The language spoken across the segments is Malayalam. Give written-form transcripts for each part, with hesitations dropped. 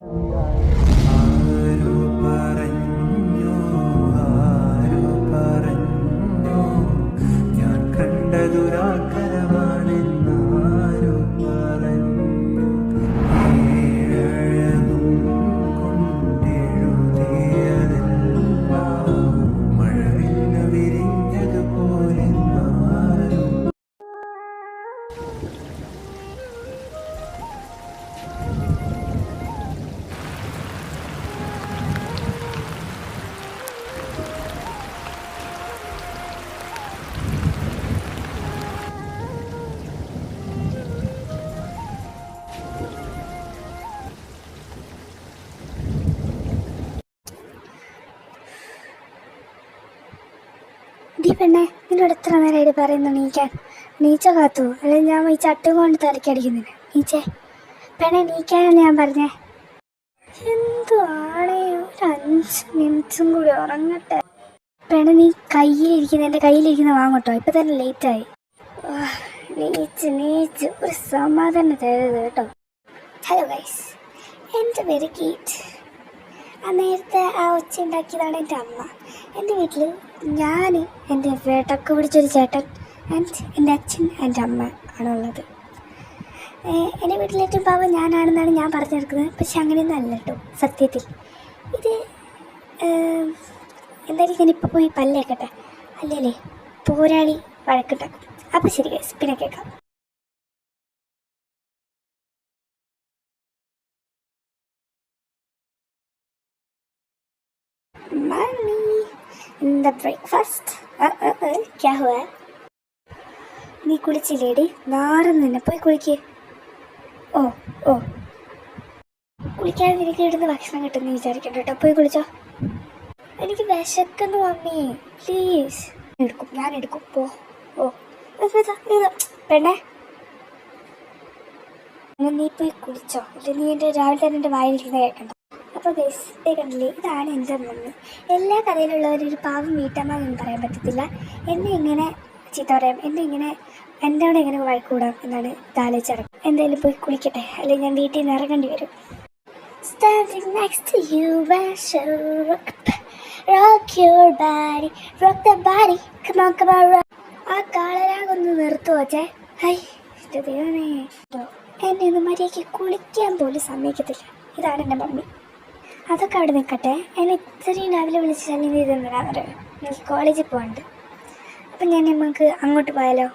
ആരോ പറഞ്ഞു ആരോ പറഞ്ഞു ഞാൻ കണ്ടതുരാക്കരമാണെന്നാരോ പറഞ്ഞു ഏഴഴകും കൊണ്ടെഴുതിയതെല്ലാം മഴവില്ലു വിരിഞ്ഞതുപോലെ ആരോ. പെണ്ണെ, നിന്നോട് എത്ര നേരമായിട്ട് പറയുന്നു നീക്കാൻ? നീച്ച കാത്തു, അല്ലെങ്കിൽ ഞാൻ ഈ ചട്ടും കൊണ്ട് തലക്കടിക്കുന്നില്ല. നീച്ചേ പെണ്ണെ, നീക്കാനല്ല ഞാൻ പറഞ്ഞേ. എന്തുവാണേ, ഒരു 5 മിനിറ്റും കൂടി ഉറങ്ങട്ടെ. പെണ്ണെ, നീ എൻ്റെ കയ്യിലിരിക്കുന്ന വാങ്ങട്ടോ, ഇപ്പം തന്നെ ലേറ്റായി. നീച്ച് ഒരു സമാധാനം തരരുത് കേട്ടോ. ഹലോ ഗൈസ്, എൻ്റെ പേര് ഗീറ്റ്. നേരത്തെ ആ ഒച്ച ഉണ്ടാക്കിയതാണ് എൻ്റെ അമ്മ. എൻ്റെ വീട്ടിൽ ഞാൻ, എൻ്റെ വേട്ടക്ക് പിടിച്ചൊരു ചേട്ടൻ ആൻഡ് എൻ്റെ അച്ഛൻ, എൻ്റെ അമ്മ ആണുള്ളത്. എൻ്റെ വീട്ടിലേറ്റവും പാവം ഞാനാണെന്നാണ് ഞാൻ പറഞ്ഞെടുക്കുന്നത്. പക്ഷെ അങ്ങനെയൊന്നും അല്ല കേട്ടോ സത്യത്തിൽ. ഇത് എന്തായാലും ഞാനിപ്പോൾ പോയി പല്ലേക്കട്ടെ, അല്ലേ പോരാളി വഴക്കുണ്ടാക്കും. അപ്പോൾ ശരി ഗൈസ്, പിന്നെ കേൾക്കാം. मम्मी, द ब्रेकफास्ट क्या हुआ है? നീ കുളിച്ചില്ലേടി? നാറും നിന്നെ, പോയി കുളിക്ക്. ഓ ഓ കുളിക്കാതെ നിനക്ക് ഇടുന്ന ഭക്ഷണം കിട്ടുമെന്ന് വിചാരിക്കണ്ട കേട്ടോ, പോയി കുളിച്ചോ. എനിക്ക് വിശക്കുന്നു മമ്മി, പ്ലീസ്. ഞാൻ എടുക്കും പോ. ഓ പെണ്ണേ, നീ പോയി കുളിച്ചോ, ഇല്ല നീ എൻ്റെ രാവിലെ തന്നെ എൻ്റെ വായിലിരിക്കുന്ന കേൾക്കണ്ട. അപ്പോൾ ബെസ്റ്റ് കണ്ടില്ലേ, ഇതാണ് എൻ്റെ മമ്മി. എല്ലാ കഥയിലുള്ളവരൊരു പാവം വീട്ടമ്മ എന്ന് പറയാൻ പറ്റത്തില്ല. എന്നെ ഇങ്ങനെ ചീത്ത പറയാം, എൻ്റെ അവിടെ എങ്ങനെ വഴക്കൂടാം എന്നാണ് ആലോചിച്ചടക്കം. എന്തായാലും പോയി കുളിക്കട്ടെ, അല്ലെങ്കിൽ ഞാൻ വീട്ടിൽ നിന്ന് ഇറങ്ങേണ്ടി വരും. Standing next to you, I shall rock your body, rock the body, come on, rock. ആ കാളരാകൊന്ന് നിർത്തുവച്ചേ. ഹൈ എൻ്റെ ദൈവമേ, എന്നെ ഒന്ന് മര്യാദയ്ക്ക് കുളിക്കാൻ പോലും സമ്മതിക്കത്തില്ല. ഇതാണ് എൻ്റെ മമ്മി. അതൊക്കെ അവിടെ നിൽക്കട്ടെ, എന്നെ ഇത്രയും രാവിലെ വിളിച്ച് ശല്യം ചെയ്തെന്നാണ്. എനിക്ക് കോളേജിൽ പോകാനുണ്ട്. അപ്പം നമുക്ക് അങ്ങോട്ട് പോയാലോ?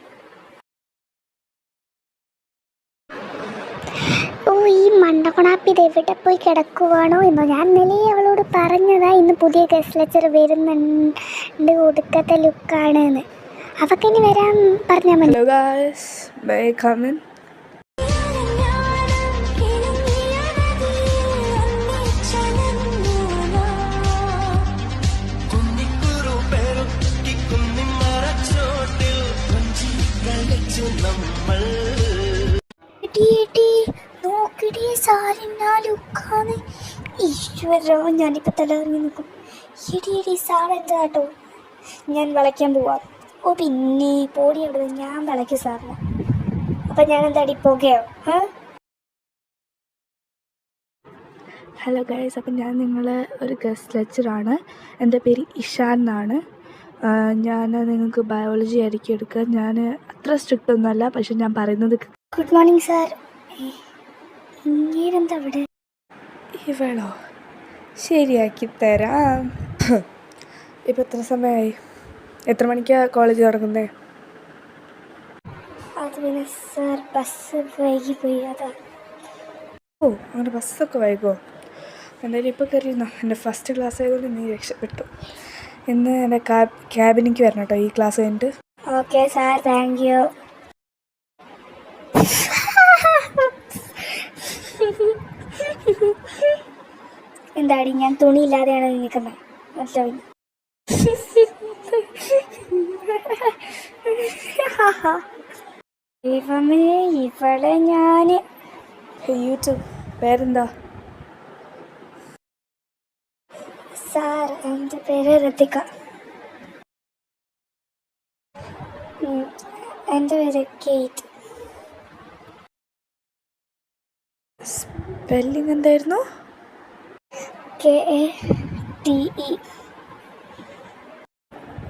ഓ, ഈ മണ്ടക്കൊണാപ്പി ഇത് എവിടെ പോയി കിടക്കുവാണോ എന്നോ. ഞാൻ ഇന്നലെ അവളോട് പറഞ്ഞതാ ഇന്ന് പുതിയ ഗസ്റ്റ് ലെക്ചർ വരുന്നുണ്ട്, ഒടുക്കത്തെ ലുക്കാണ് എന്ന്. അവർക്ക് ഇനി വരാൻ പറഞ്ഞാൽ മതി. ഈശ്വരോ, ഞാനിപ്പോൾ തലകറങ്ങി നിൽക്കും. എടി സാർ എന്താ കേട്ടോ, ഞാൻ വിളയ്ക്കാൻ പോവാം. ഓ പിന്നെ പോടി അവിടെ, ഞാൻ വിളയ്ക്കും സാറിന്. അപ്പം ഞാൻ എന്താടി പോകയോ? ഹലോ ഗൈസ്, അപ്പം ഞാൻ നിങ്ങളെ ഒരു ഗസ്റ്റ് ലെക്ചറാണ്. എൻ്റെ പേര് ഇഷാൻ എന്നാണ്. ഞാൻ നിങ്ങൾക്ക് ബയോളജി ആയിരിക്കും എടുക്കുക. ഞാൻ അത്ര സ്ട്രിക്റ്റ് ഒന്നുമല്ല, പക്ഷെ ഞാൻ പറയുന്നത്. Good morning sir. ഇങ്ങേരെന്താ അവിടെ? ഇവളോ? ശരിയാക്കി തരാം. ഇപ്പം എത്ര സമയമായി? എത്ര മണിക്കാണ് കോളേജ് തുടങ്ങുന്നത്? അത് പിന്നെ സാർ ബസ് വൈകി പോയി, അതാ. ഓ, അങ്ങനെ ബസ്സൊക്കെ വൈകുമോ? എന്തായാലും ഇപ്പോൾ കയറിയിരുന്നോ? എൻ്റെ ഫസ്റ്റ് ക്ലാസ് ആയതുകൊണ്ട് നീ രക്ഷപ്പെട്ടു. ഇന്ന് എൻ്റെ ക്യാബിനിക്ക് വരണം കേട്ടോ ഈ ക്ലാസ് കഴിഞ്ഞിട്ട്. Okay sir, thank U. എന്താടി, ഞാൻ തുണിയില്ലാതെയാണ് നിൽക്കുന്നത്. മനസ്സിലായി? ദൈവമേ, ഇവളെ ഞാൻ. യൂട്യൂബ് പേരെന്താ? സാർ, എൻ്റെ പേര് ഋതിക. എൻ്റെ പേര് കേറ്റ്. സ്പെല്ലിംഗ് എന്തായിരുന്നു? KATE.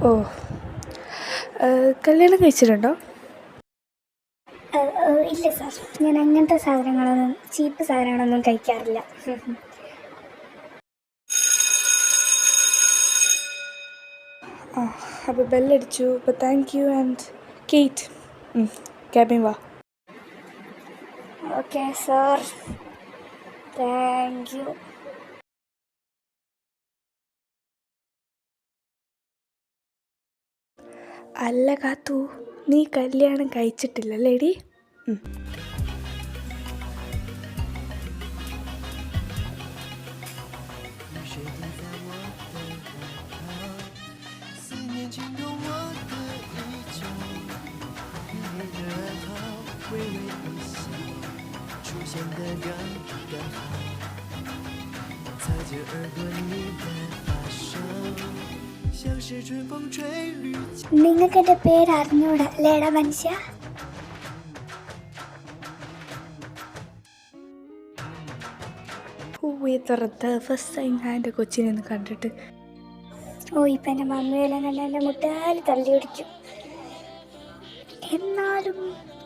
ഓ, കല്യാണം കഴിച്ചിട്ടുണ്ടോ? ഇല്ല സാർ, ഞാൻ അങ്ങനത്തെ സാധനങ്ങളൊന്നും ചീപ്പ് സാധനങ്ങളൊന്നും കഴിക്കാറില്ല. ആ, അപ്പോൾ ബെല്ലടിച്ചു. അപ്പോൾ താങ്ക് യു ആൻഡ് കേറ്റ് ക്യാബിൻ വാ. Okay sir, thank you. അല്ല കാത്തു, നീ കല്യാണം കഴിച്ചിട്ടില്ലല്ലേടി? നിങ്ങൾക്ക് എൻ്റെ പേര് അറിഞ്ഞൂടാ ലേടാ മനുഷ്യ? എത്ര ദിവസമായി ഞാൻ എൻ്റെ കൊച്ചിനെ ഒന്ന് കണ്ടിട്ട്. ഇപ്പം എൻ്റെ മമ്മിയെല്ലാം കണ്ട എൻ്റെ മുട്ടാൽ തള്ളി പിടിക്കും. എന്നാലും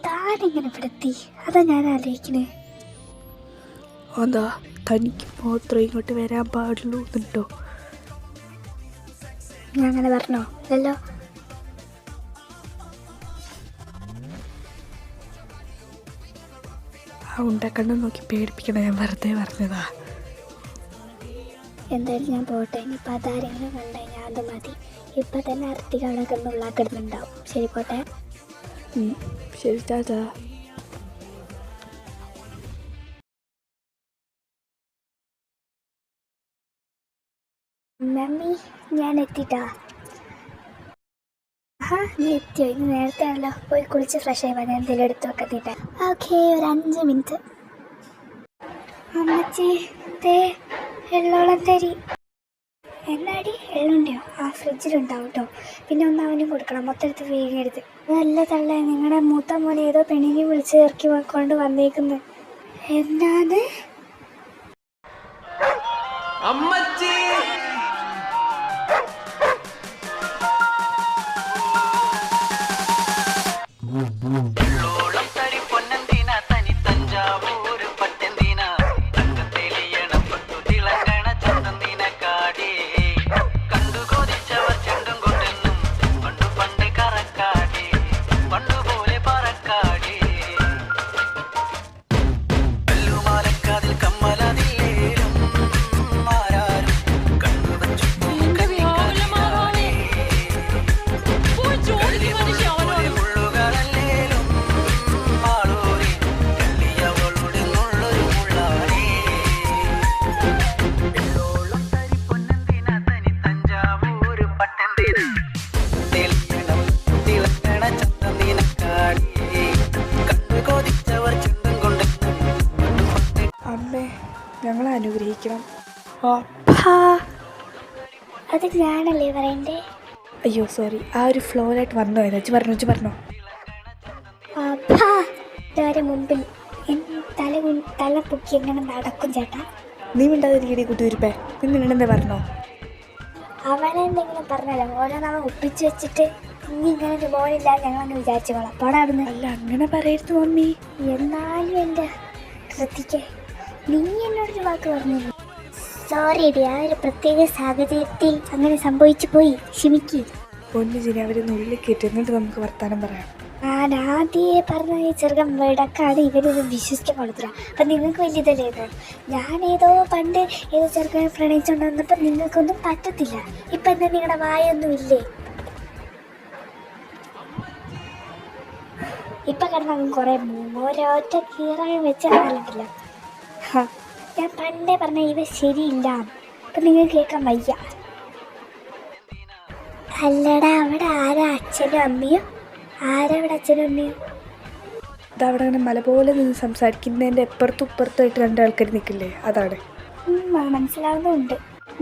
താനെങ്ങനെ പെടുത്തി, അതാ ഞാൻ ആലോചിക്കണേ. അതാ തനിക്ക് മാത്രം ഇങ്ങോട്ട് വരാൻ പാടുള്ളൂ എന്നുണ്ടോ? ഞാൻ അങ്ങനെ പറഞ്ഞോ? അല്ലല്ലോ. ആ ഉണ്ടാക്കണ്ണം നോക്കി പേടിപ്പിക്കണം, ഞാൻ വെറുതെ പറഞ്ഞതാ. എന്തായാലും ഞാൻ പോട്ടെ. ഇനിയിപ്പോൾ അതാരെങ്കിലും കണ്ടു കഴിഞ്ഞാൽ അത് മതി. ഇപ്പം തന്നെ അർത്തിക അവിടെ കിടന്ന് ഉള്ളാക്കിടുന്നുണ്ടാവും. ശരി, പോട്ടെ. ശരി, ടാറ്റാ. മമ്മി, ഞാൻ എത്തിട്ടാ. നീ എത്തിയോ? ഇനി നേരത്തെ ആണല്ലോ. പോയി കുളിച്ച് ഫ്രഷ് ആയി ഞാൻ എന്തെങ്കിലും എടുത്ത് വെക്കത്തിട്ടെ. ഓക്കെ, ഒരു 5 മിനിറ്റ്. അമ്മച്ചി, എള്ളോളം തരി. എന്നാടി എള്ളുണ്ടോ? ആ ഫ്രിഡ്ജിലുണ്ടാവും കേട്ടോ. പിന്നെ ഒന്ന് അവനും കൊടുക്കണം. മൊത്തം എടുത്ത് വീങ്ങെടുത്ത്. നല്ല തള്ള, നിങ്ങളുടെ മൂത്ത മോനെ ഏതോ പെണ്ണിനെ വിളിച്ച് ഇറക്കി കൊണ്ട് വന്നേക്കുന്നു. എന്നാണ് അമ്മച്ചി? അമ്മേ, ഞങ്ങളെ അനുഗ്രഹിക്കണം. അത് ഞാനല്ലേ പറയണ്ടേ? അയ്യോ സോറി, ആ ഒരു ഫ്ലോയിലായിട്ട് വന്നോ? വെച്ച് പറഞ്ഞോ. ഇതാരെ മുമ്പിൽ തല പൊക്കി എങ്ങനെ നടക്കും ചേട്ടാ? നീ മിണ്ടാതിരിക്കടി കുട്ടിയിരിപ്പേ. നിന്നെന്താ പറഞ്ഞോ? അവനെ എന്തെങ്കിലും പറഞ്ഞല്ലോ, ഓരോന്നവൻ ഒപ്പിച്ച് വെച്ചിട്ട് ഇനി ഇങ്ങനെ ഒരു മോനില്ല ഞങ്ങളങ്ങ് വിചാരിച്ചോളാം. പാടാടുന്നു. അല്ല, അങ്ങനെ പറയരുത് മമ്മി. എന്നാലും എൻ്റെ ശ്രദ്ധിക്കേ, നീ എന്നോടൊരു വാക്ക് പറഞ്ഞില്ല. സോറി ഡി, ആ ഒരു പ്രത്യേക സാഹചര്യത്തിൽ അങ്ങനെ സംഭവിച്ചു പോയി. ക്ഷമിക്ക്. പൊന്നു ജിനി, അവരൊന്ന് ഉള്ളിൽ കയറ്റി എന്നിട്ട് നമുക്ക് വർത്താനം പറയാം. ഞാൻ ആദ്യമേ പറഞ്ഞ ഈ ചെറുക്കൻ വിടക്കാണ് ഇവരിത് വിശ്വസിക്കാൻ കൊടുത്തില്ല. അപ്പം നിങ്ങൾക്ക് വലിയ ഇതല്ലേതോ? ഞാനേതോ പണ്ട് ഏതോ ചെറുക്കനെ പ്രണയിച്ചുകൊണ്ട് വന്നപ്പോൾ നിങ്ങൾക്കൊന്നും പറ്റത്തില്ല. ഇപ്പം എന്താ നിങ്ങളുടെ വായൊന്നും ഇല്ലേ? ഇപ്പം കിടന്നു കുറേ ഓരോറ്റ കീറാൻ വെച്ചിട്ടില്ല. ഞാൻ പണ്ടേ പറഞ്ഞ ഇവ ശരിയില്ല. അപ്പം നിങ്ങൾ കേൾക്കാൻ വയ്യ. അല്ലടാ, അവിടെ ആരാ അച്ഛനും അമ്മയും? ആരവിടെ അച്ഛനും അമ്മയും? ഇതവിടെ അങ്ങനെ മല പോലെ നിന്ന് സംസാരിക്കുന്നതിൻ്റെ എപ്പുറത്തും ഇപ്പുറത്തുമായിട്ട് 2 ആൾക്കാർ നിൽക്കില്ലേ, അതാണ്. മനസ്സിലാവുന്നുണ്ട്.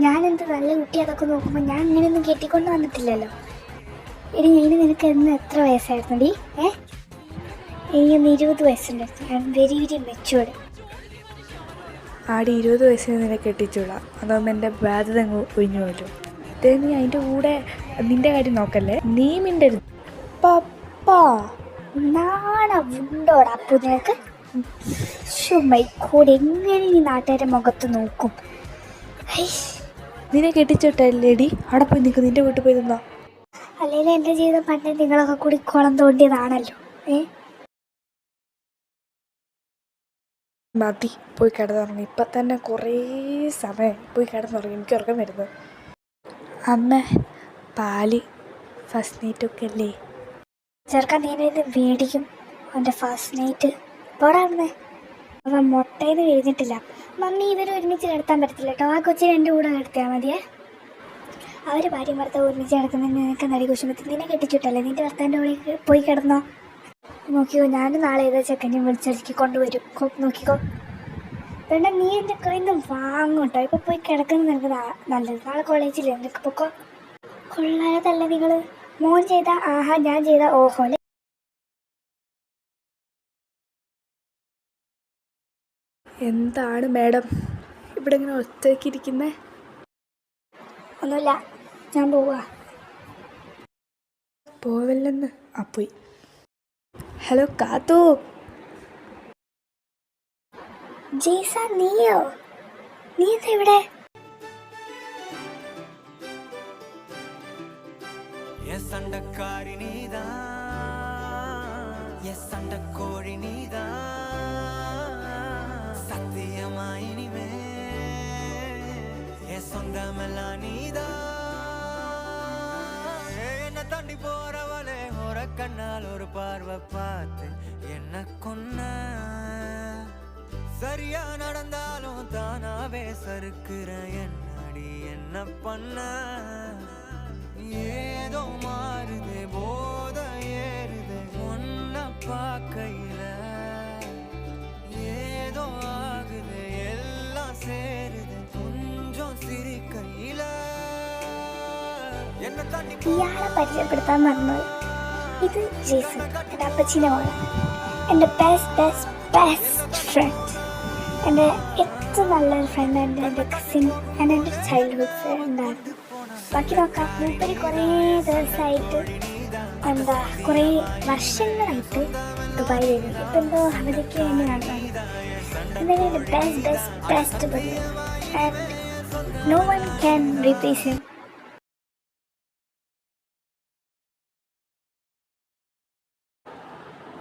ഞാനെന്ത് നല്ല കുട്ടി അതൊക്കെ നോക്കുമ്പോൾ ഞാൻ ഇങ്ങനെയൊന്നും കെട്ടിക്കൊണ്ട് വന്നിട്ടില്ലല്ലോ. എടി, ഇനി നിനക്ക് എന്ന് എത്ര വയസ്സായിരുന്നു ഡി? എനിക്കൊന്ന് 20 വയസ്സുണ്ടായിരുന്നു. I am very very matured. ആടി 20 വയസ്സിന് നിന്നെ കെട്ടിച്ചുവിടാം, അതാകുമ്പോൾ എൻ്റെ ബാധ്യത അങ്ങ് ഒഴിഞ്ഞു പോലും. അതേ നീ അതിൻ്റെ കൂടെ നിൻ്റെ കാര്യം നോക്കല്ലേ, നീ മിണ്ടരുത്. പപ്പാ നാണമുണ്ടോടാ അപ്പു നിനക്ക്? മൈക്കോട് എങ്ങനെ നീ നാട്ടുകാരെ മുഖത്ത് നോക്കും? നിന്നെ കെട്ടിച്ചിട്ടല്ലേടി, അവിടെ പോയി നിൽക്കും, നിൻ്റെ വീട്ടിൽ പോയി നിന്നോ. അല്ലെങ്കിൽ എൻ്റെ ജീവിതം പണ്ടേ നിങ്ങളൊക്കെ കൂടി കുളം തോണ്ടിയതാണല്ലോ. മതി, പോയി കിടന്നുറങ്ങി. ഇപ്പം തന്നെ കുറേ സമയം പോയി കിടന്നുറങ്ങി, എനിക്ക് ഉറക്കം വരുന്നത്. അമ്മ പാല് ഫസ്റ്റ് നൈറ്റൊക്കെ അല്ലേ ചെറുക്കാൻ നീ ഇത് മേടിക്കും അവൻ്റെ ഫസ്റ്റ് നൈറ്റ് പോടാ. അവൻ മുട്ടയെന്ന് കഴിഞ്ഞിട്ടില്ല. മമ്മി ഇവർ ഒരുമിച്ച് കിടത്താൻ പറ്റത്തില്ല കേട്ടോ, ആ കൊച്ചിനെ എൻ്റെ കൂടെ കിടത്തിയാൽ മതിയേ. അവർ ഭാര്യ ഭർത്താവ് ഒരുമിച്ച് കിടക്കുന്നതിന് നിനക്ക് നടി കുശുമ്പത്തിൽ നിന്നെ കെട്ടിച്ചിട്ടല്ലേ, നിൻ്റെ ഭർത്താവിൻ്റെ കൂടെ പോയി കിടന്നോ. നോക്കിക്കോ, ഞാനും നാളെ ഏതാ ചെക്കനെ വിളിച്ചടിക്ക് കൊണ്ടുവരും. നോക്കിക്കോ വേണ്ട, നീ എൻ്റെ കയ്യിൽ നിന്ന് വാങ്ങും കേട്ടോ. ഇപ്പോൾ പോയി കിടക്കുന്നത് നിനക്ക് നല്ലത്. നാളെ കോളേജിൽ നിനക്ക് പൊക്കോ. കൊള്ളാതല്ല നിങ്ങൾ, മോൻ ചെയ്ത ആഹാ, ഞാൻ ചെയ്ത ഓഹോ. എന്താണ് മാഡം ഇവിടെ ഇങ്ങനെ ഒറ്റയ്ക്കിരിക്കുന്നേ? ഒന്നുമില്ല, ഞാൻ പോവാ. പോവല്ലെന്ന് പോയി. ഹലോ കാത്തു. ജയ്സ, നീയോ? നീ എന്താ ഇവിടെ? தாண்டி போறவளே ஒரு கண்ணால் ஒரு பார்வை பார்த்து என்ன கொன்ன, சரியா நடந்தாலும் தானாவே சறுக்குற என்னடி என்ன பண்ண, ஏதோ மாறுது போத ஏறுது ஒன்ன பார்க்கையில, ஏதோ ஆகுது எல்லாம் சேருது கொஞ்சம் சிரிக்கையில. ഇയാളെ പരിചയപ്പെടുത്താൻ മറന്നുപോയി. ഇത് ജേസൺ, എൻ്റെ അപ്പച്ചീൻ്റെ മോള്, എൻ്റെ ബെസ്റ്റ് ഫ്രണ്ട്, എൻ്റെ ഏറ്റവും നല്ലൊരു ഫ്രണ്ട്, എൻ്റെ കസിൻ, എൻ്റെ ചൈൽഡ്ഹുഡ് ഫ്രണ്ടായിരുന്നു. ബാക്കി നോക്കാം, മൂപ്പര് കുറേ ദിവസമായിട്ട് കുറേ വർഷങ്ങളായിട്ട് ദുബായ് വരുന്നത്. ഇപ്പം എന്തോ അവധിക്ക് വേണ്ടി നടന്നത്. എന്തായാലും എൻ്റെ best buddy, and no one can replace him.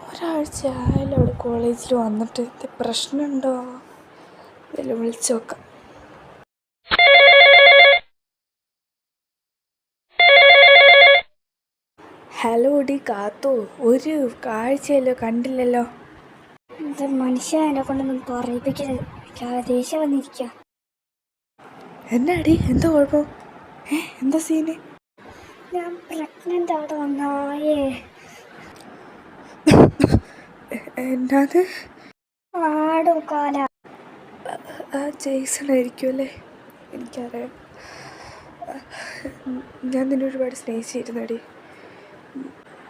ഒരാഴ്ച ആയാലും അവിടെ കോളേജിൽ വന്നിട്ട് പ്രശ്നമുണ്ടോ ഇതിൽ വിളിച്ചു നോക്കാം. ഹലോ ഡി കാത്തു, ഒരു കാഴ്ചയല്ലോ കണ്ടില്ലല്ലോ. ഇത് മനുഷ്യ എന്നെ കൊണ്ടൊന്നും പറയിപ്പിക്കരുത്, എനിക്ക് ദേഷ്യം വന്നിരിക്കുക. എന്നാടി, എന്താ കുഴപ്പം? എന്താ സീന്? ഞാൻ പ്രഗ്നൻ്റ് അവിടെ വന്നായേ. എന്നാത്? ആടും കാല ജെയ്സണായിരിക്കും അല്ലേ? എനിക്കറിയാം, ഞാൻ നിന്നെ ഒരുപാട് സ്നേഹിച്ചിരുന്നടി.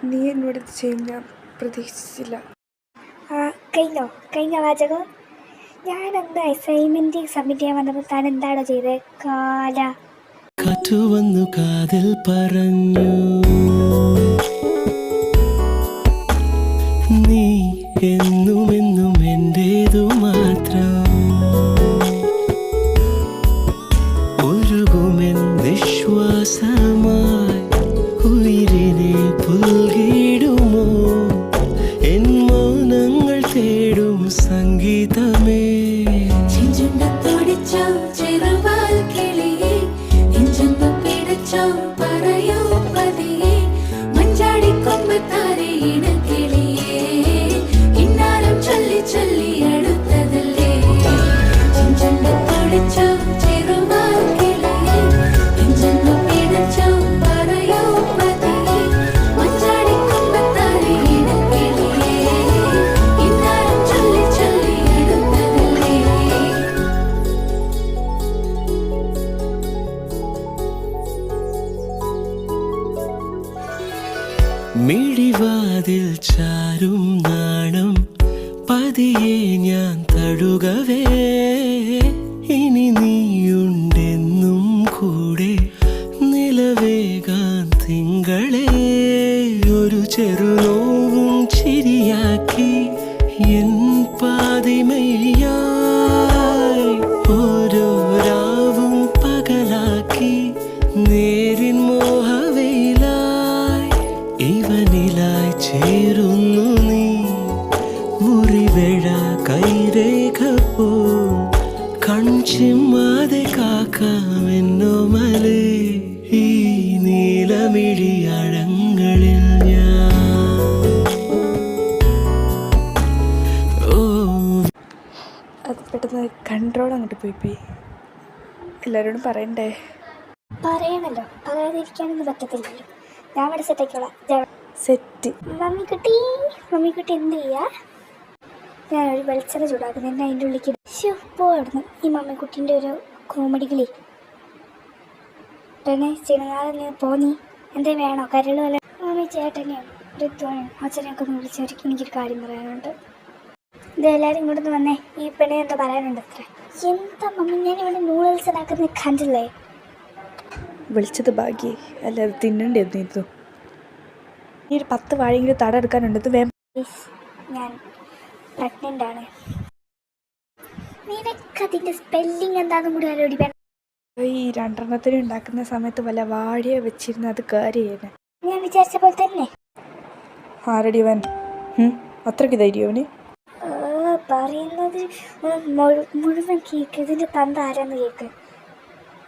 നീ എന്നോട് ഇത് ചെയ്യും ഞാൻ പ്രതീക്ഷിച്ചില്ല. കഴിഞ്ഞ വാചകം. ഞാനെന്താ അസൈൻമെന്റ് സബ്മിറ്റ് ചെയ്യാൻ വന്നപ്പോൾ താൻ എന്താണോ ചെയ്തത്? കാല കാറ്റു വന്നു കാതിൽ പറഞ്ഞു, നീ എന്നുമെന്നും എന്റേതു മാത്രം, ഒഴുകുമെൻ വിശ്വാസമായി ഉയിരിനെ പുൽകിടുമോ, എൻ മൗനങ്ങൾ തേടും സംഗീതമേ. മിഴിവാതിൽ ചാരും നാണം പതിയെ ഞാൻ തഴുകവേ, ഇനി നീയുണ്ടെന്നും കൂടെ നിലവേകാൻ തിങ്കളെ ഒരു ചെറുനോവും ചിരിയാക്കി എൻ പാതിമയായി ഓരോ രാവും പകലാക്കി നേരിൻ മോഹവയിലായി ഇവനിലായി ചേരുന്നു നീ മുറിവേഴ കൈരേഖ പോ കൺചിമ്മാതെ കാക്കാമെന്നോ മലേ ഈ നീലമിഴിയഴങ്ങളിൽ ഞാൻ അത് പെട്ടെന്ന് കൺട്രോൾ അങ്ങോട്ട് പോയി എല്ലാവരോടും പറയണ്ടേ? പറയണല്ലോ, പറയാതിരിക്കാനൊന്നും പറ്റത്തില്ലല്ലോ. ഞാൻ ഇവിടെ സെറ്റാക്കിക്കോളാം. സെറ്റ്. മമ്മിക്കുട്ടി എന്ത് ചെയ്യാ? ഞാനൊരു വെളിച്ചെണ്ണ ചൂടാക്കുന്നു. എന്നെ അതിൻ്റെ ഉള്ളിലേക്ക് പോടുന്നു. ഈ മമ്മിക്കുട്ടീൻ്റെ ഒരു കോമഡി കളി. പിന്നെ ചിണങ്ങാതെ നീ പോന്നി എന്തേ വേണോ? കരള് വല്ല മമ്മി ചേട്ടനെയാണ് ഋതുവാണ് അച്ഛനെയൊക്കെ ഒന്ന് വിളിച്ചവർക്ക് എനിക്കൊരു കാര്യം പറയാനുണ്ട്. ഇതെല്ലാവരും ഇങ്ങോട്ടൊന്ന് വന്നേ. ഈ പെണ്ണെ എന്താ പറയാനുണ്ട് അത്ര? എന്താ മമ്മി, ഞാനിവിടെ നൂഡിൽസ് ഉണ്ടാക്കുന്നത് കണ്ടില്ലേ? വിളിച്ചത് ഭാഗ്യേ, അല്ലാതെ തിന്നണ്ടേന്നു. ഈ ഒരു 10 വാഴയെങ്കിലും തട എടുക്കാനുണ്ട്. ഇത് ഞാൻ പ്രഗ്നൻ്റ് ആണ്. നിനക്കതിൻ്റെ സ്പെല്ലിങ് എന്താണെന്നും കൂടി ആലോടി വേണം. ഈ 2 ഉണ്ടാക്കുന്ന സമയത്ത് വല്ല വാഴയെ വെച്ചിരുന്ന് അത് കയറിയേനെ. ഞാൻ വിചാരിച്ച പോലെ തന്നെ. ആരടി അവൻ? അത്രയ്ക്ക് ധൈര്യം അവന്? പറയുന്നത് മുഴുവൻ കേക്ക്. ഇതിൻ്റെ തന്ത ആരാന്ന് കേക്ക്.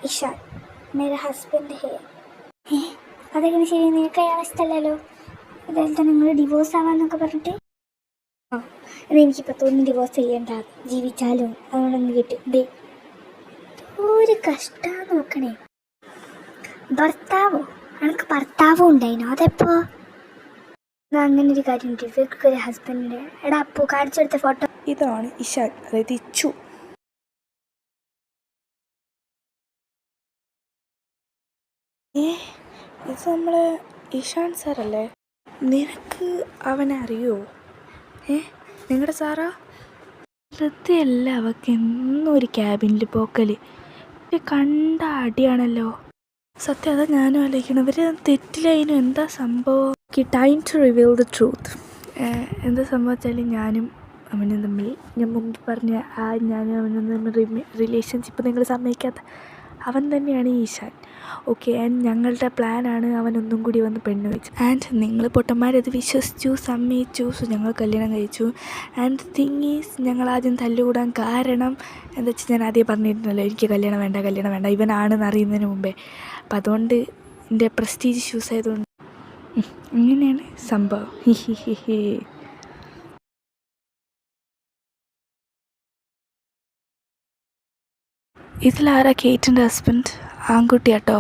ഇഷാൻ മേരെ ഹസ്ബൻഡ് ഹേ. അതെങ്ങനെ ശരി? നിനക്ക് അയാളെ ഇഷ്ടമല്ലല്ലോ. അതെന്താ നിങ്ങൾ ഡിവോഴ്സ് ആവാന്നൊക്കെ പറഞ്ഞിട്ട്? എന്നാൽ എനിക്കിപ്പോൾ തോന്നി ഡിവോഴ്സ് ചെയ്യണ്ട, ജീവിച്ചാലും അതുകൊണ്ടൊന്ന് കിട്ടി. ഒരു കഷ്ടം നോക്കണേ. ഭർത്താവോ? എനിക്ക് ഭർത്താവും ഉണ്ടായിനോ? അതെപ്പോ? അങ്ങനെ ഒരു കാര്യം ഉണ്ട്. ഇവർക്കൊരു ഹസ്ബൻഡിൻ്റെ. എടാ അപ്പോ കാണിച്ചെടുത്ത ഫോട്ടോ ഇതാണ് ഇഷാൻ, അതായത് ഇച്ചു. ഇത് നമ്മളെ ഇഷാൻ സാറല്ലേ? നിനക്ക് അവനെ അറിയോ? നിങ്ങളുടെ സാറാ? ശ്രദ്ധയല്ല അവൾക്ക് എന്നും ഒരു ക്യാബിനിൽ പോക്കല്. കണ്ട അടിയാണല്ലോ. സത്യം അതാ ഞാനും ആലോചിക്കണം. ഇവർ തെറ്റിലായിരുന്നു. എന്താ സംഭവം? Time to reveal the truth. എന്താ സംഭവിച്ചാൽ ഞാനും അവനും തമ്മിൽ, ഞാൻ മുമ്പ് പറഞ്ഞ ഞാനും അവനും തമ്മിൽ റിലേഷൻഷിപ്പ് നിങ്ങൾ സമ്മതിക്കാത്ത അവൻ തന്നെയാണ് ഈശാൻ. ഓക്കെ, ആൻഡ് ഞങ്ങളുടെ പ്ലാനാണ് അവനൊന്നും കൂടി വന്ന് പെണ്ണ് വെച്ചു. ആൻഡ് നിങ്ങൾ പൊട്ടന്മാരത് വിശ്വസിച്ചു, സമ്മതിച്ചു. സോ ഞങ്ങൾ കല്യാണം കഴിച്ചു. ആൻഡ് തിങ് ഈസ്, ഞങ്ങൾ ആദ്യം തല്ലുകൂടാൻ കാരണം എന്താ വെച്ചാൽ ഞാൻ ആദ്യം പറഞ്ഞിരുന്നല്ലോ എനിക്ക് കല്യാണം വേണ്ട ഇവനാണെന്ന് അറിയുന്നതിന് മുമ്പേ. അപ്പം അതുകൊണ്ട് എൻ്റെ പ്രസ്റ്റീജ് ഇഷ്യൂസ് ആയതുകൊണ്ട് അങ്ങനെയാണ് സംഭവം. ഇതിലാരാ കേറ്റിൻ്റെ ഹസ്ബൻഡ്? ആൺകുട്ടിയാട്ടോ.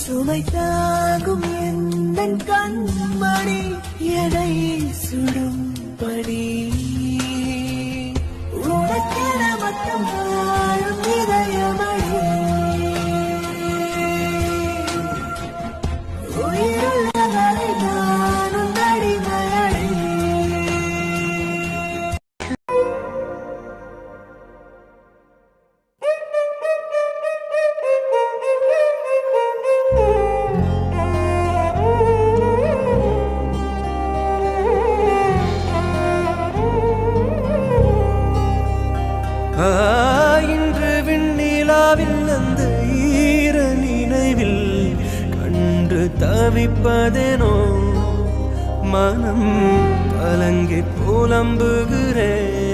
சுமைத்தாகும் எந்த கண்மணி எடை சுடும் பணி உனக்கென மட்டும் வாழும் இதயமணி உயிருள்ளவரை நானும் அடிமையடி. இன்று விண்ணிலாவில் அந்த ஈர நினைவில் கண்டு தவிப்பதேனோ மனம் கலங்கி புலம்புகிறேன்.